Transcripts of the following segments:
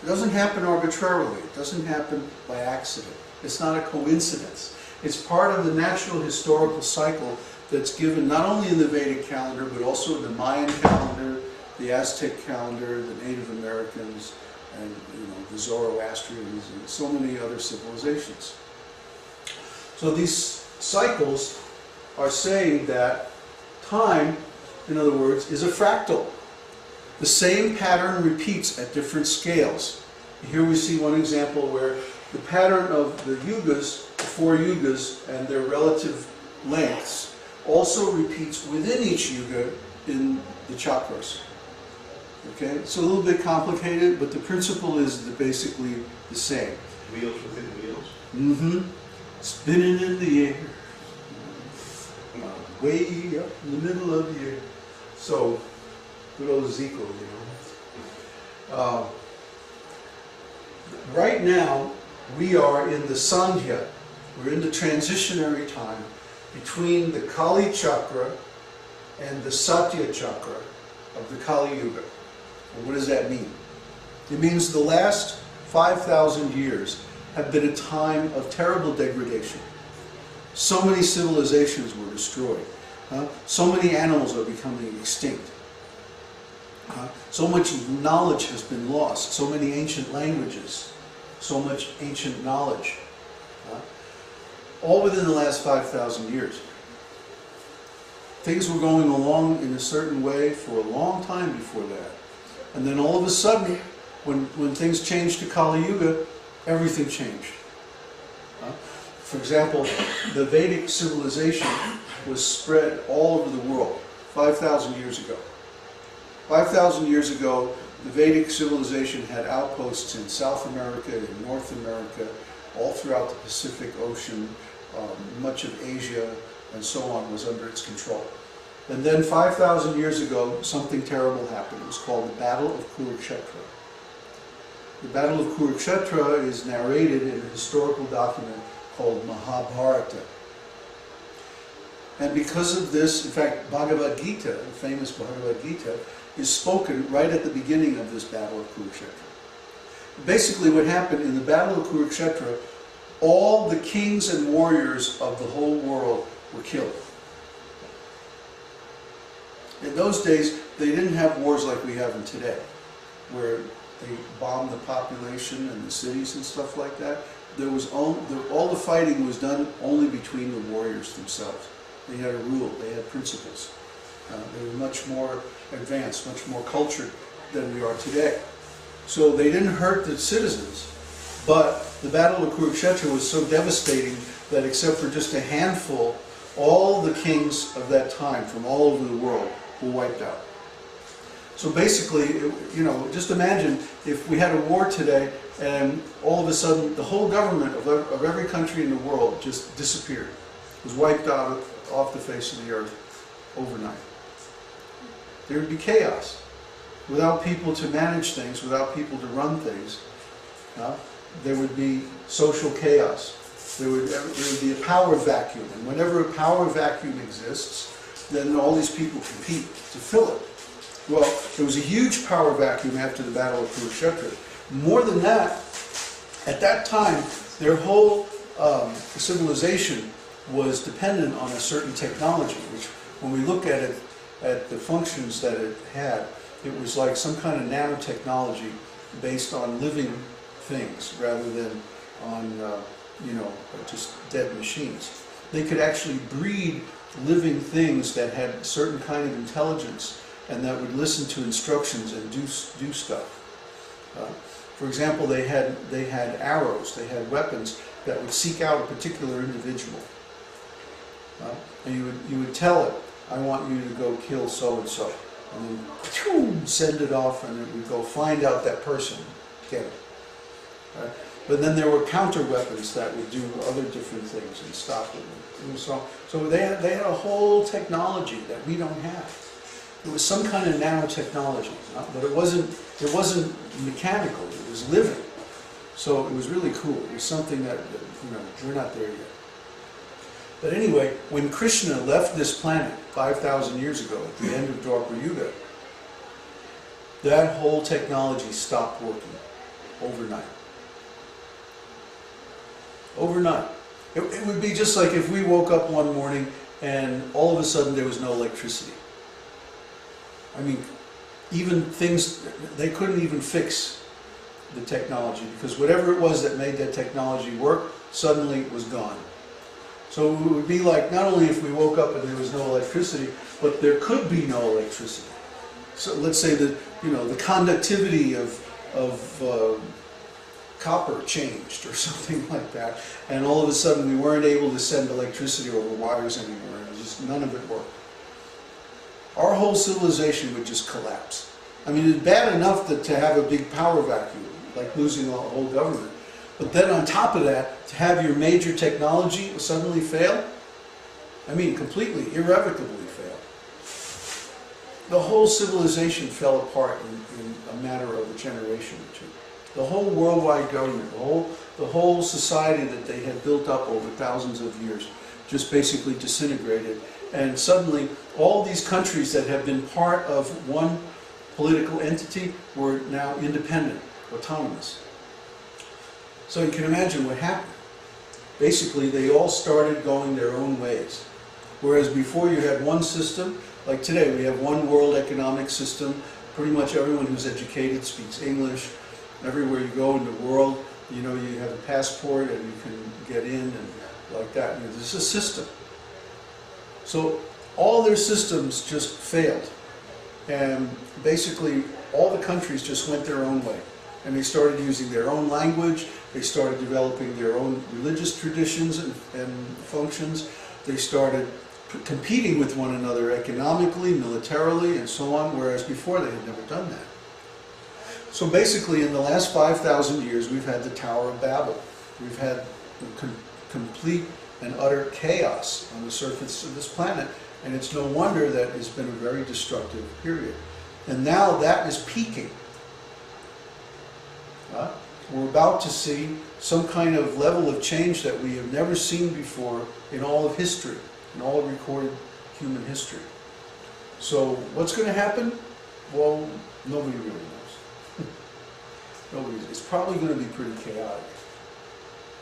It doesn't happen arbitrarily. It doesn't happen by accident. It's not a coincidence. It's part of the natural historical cycle that's given not only in the Vedic calendar, but also in the Mayan calendar, the Aztec calendar, the Native Americans, and the Zoroastrians, and so many other civilizations. So these cycles are saying that time, in other words, is a fractal. The same pattern repeats at different scales. Here we see one example where the pattern of the yugas, the 4 yugas, and their relative lengths also repeats within each yuga in the chakras. Okay, it's a little bit complicated, but the principle is basically the same. Wheels within wheels? Mm-hmm. Spinning in the air. Way up in the middle of the air. So, good old Ezekiel, Right now, we are in the Sandhya. We're in the transitionary time between the Kali chakra and the Satya chakra of the Kali Yuga. Well, what does that mean? It means the last 5,000 years have been a time of terrible degradation. So many civilizations were destroyed. So many animals are becoming extinct. So much knowledge has been lost. So many ancient languages. So much ancient knowledge. All within the last 5,000 years. Things were going along in a certain way for a long time before that. And then all of a sudden, when things changed to Kali Yuga, everything changed. For example, the Vedic civilization was spread all over the world 5,000 years ago. 5,000 years ago, the Vedic civilization had outposts in South America, in North America, all throughout the Pacific Ocean, much of Asia, and so on was under its control. And then 5,000 years ago, something terrible happened. It was called the Battle of Kuruksetra. The Battle of Kuruksetra is narrated in a historical document called Mahabharata. And because of this, in fact, Bhagavad Gita, the famous Bhagavad Gita, is spoken right at the beginning of this Battle of Kuruksetra. Basically what happened in the Battle of Kuruksetra, all the kings and warriors of the whole world were killed. In those days, they didn't have wars like we have in today, where they bombed the population and the cities and stuff like that. There was all the fighting was done only between the warriors themselves. They had a rule, they had principles. They were much more advanced, much more cultured than we are today. So they didn't hurt the citizens, but the Battle of Kuruksetra was so devastating that except for just a handful, all the kings of that time from all over the world were wiped out. So basically, just imagine if we had a war today and all of a sudden the whole government of every country in the world just disappeared. It was wiped out off the face of the earth overnight. There would be chaos. Without people to manage things, without people to run things, there would be social chaos. There would be a power vacuum. And whenever a power vacuum exists, then all these people compete to fill it. Well, there was a huge power vacuum after the Battle of Kuruksetra. More than that, at that time, their whole civilization was dependent on a certain technology, which when we look at it, at the functions that it had, it was like some kind of nanotechnology based on living things rather than on, just dead machines. They could actually breed living things that had a certain kind of intelligence and that would listen to instructions and do stuff. For example, they had arrows, they had weapons that would seek out a particular individual. And you would tell it, I want you to go kill so-and-so. And then send it off and it would go find out that person, get it. But then there were counter weapons that would do other different things and stop it. And so they had a whole technology that we don't have. It was some kind of nanotechnology, but it wasn't mechanical. It was living. So it was really cool. It was something that we're not there yet. But anyway, when Krishna left this planet 5,000 years ago, at the end of Dwapara Yuga, that whole technology stopped working. overnight. Overnight. It would be just like if we woke up one morning and all of a sudden there was no electricity. I mean, even things, they couldn't even fix the technology, because whatever it was that made that technology work suddenly was gone. So it would be like, not only if we woke up and there was no electricity, but there could be no electricity. So let's say that, you know, the conductivity of copper changed or something like that, and all of a sudden we weren't able to send electricity over wires anymore, and just none of it worked. Our whole civilization would just collapse. I mean, it's bad enough to have a big power vacuum, like losing a whole government. But then on top of that, to have your major technology suddenly fail, I mean, completely, irrevocably fail. The whole civilization fell apart in a matter of a generation or two. The whole worldwide government, the whole society that they had built up over thousands of years just basically disintegrated. And suddenly, all these countries that have been part of one political entity were now independent, autonomous. So you can imagine what happened. Basically, they all started going their own ways. Whereas before you had one system, like today we have one world economic system. Pretty much everyone who's educated speaks English. Everywhere you go in the world, you know, you have a passport and you can get in and like that. You know, there's a system. So all their systems just failed. And basically all the countries just went their own way. And they started using their own language. They started developing their own religious traditions and functions. They started competing with one another economically, militarily, and so on, whereas before they had never done that. So basically, in the last 5,000 years, we've had the Tower of Babel. We've had complete and utter chaos on the surface of this planet, and it's no wonder that it's been a very destructive period. And now that is peaking. We're about to see some kind of level of change that we have never seen before in all of history, in all of recorded human history. So what's going to happen? Well, nobody really knows. It's probably going to be pretty chaotic.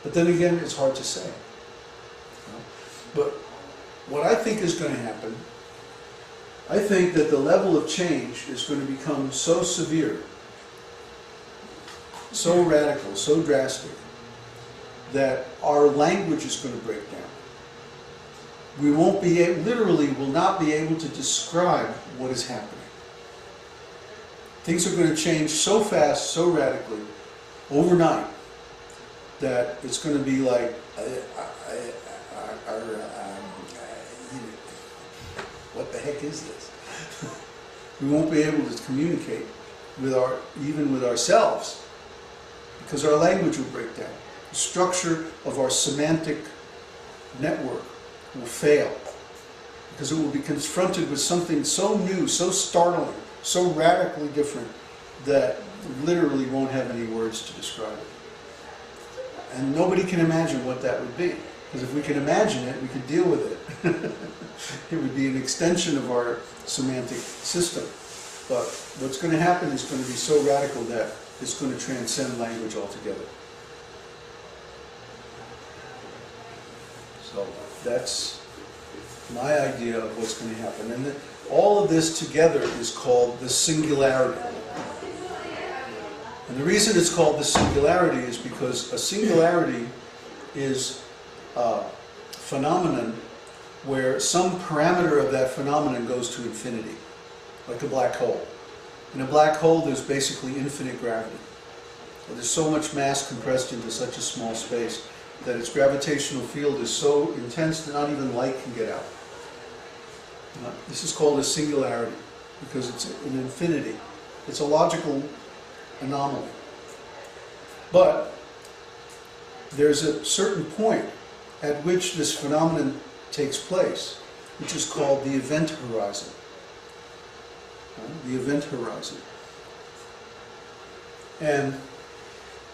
But then again, it's hard to say. But what I think is going to happen, I think that the level of change is going to become so severe, so radical, so drastic, that our language is going to break down. We won't be able, literally will not be able to describe what is happening. Things are going to change so fast, so radically, overnight, that it's going to be like, what the heck is this? We won't be able to communicate with even with ourselves, because our language will break down. The structure of our semantic network will fail, because it will be confronted with something so new, so startling, so radically different, that literally won't have any words to describe it. And nobody can imagine what that would be, because if we can imagine it, we could deal with it. It would be an extension of our semantic system. But what's going to happen is going to be so radical that it's going to transcend language altogether. So that's my idea of what's going to happen. And all of this together is called the Singularity. And the reason it's called the Singularity is because a singularity is a phenomenon where some parameter of that phenomenon goes to infinity, like a black hole. In a black hole, there's basically infinite gravity. There's so much mass compressed into such a small space that its gravitational field is so intense that not even light can get out. This is called a singularity because it's an infinity. It's a logical anomaly. But there's a certain point at which this phenomenon takes place, which is called the event horizon. The event horizon. And,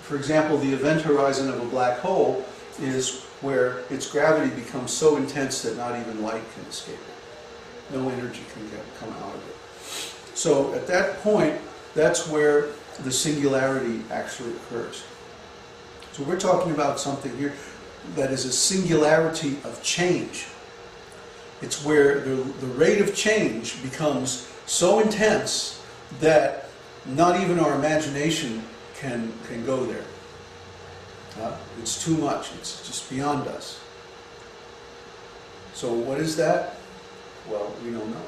for example, the event horizon of a black hole is where its gravity becomes so intense that not even light can escape it. No energy can come out of it. So at that point, that's where the singularity actually occurs. So we're talking about something here that is a singularity of change. It's where the rate of change becomes so intense that not even our imagination can go there. It's too much. It's just beyond us. So what is that? Well, we don't know.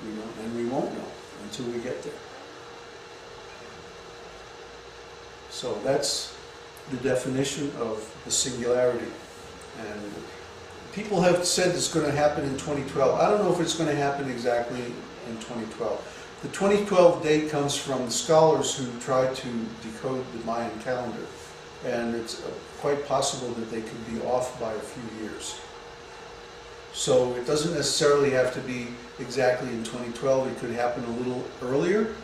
We don't, and we won't know until we get there. So that's the definition of the singularity. And people have said it's going to happen in 2012. I don't know if it's going to happen exactly in 2012. The 2012 date comes from scholars who tried to decode the Mayan calendar. And it's quite possible that they could be off by a few years. So it doesn't necessarily have to be exactly in 2012. It could happen a little earlier,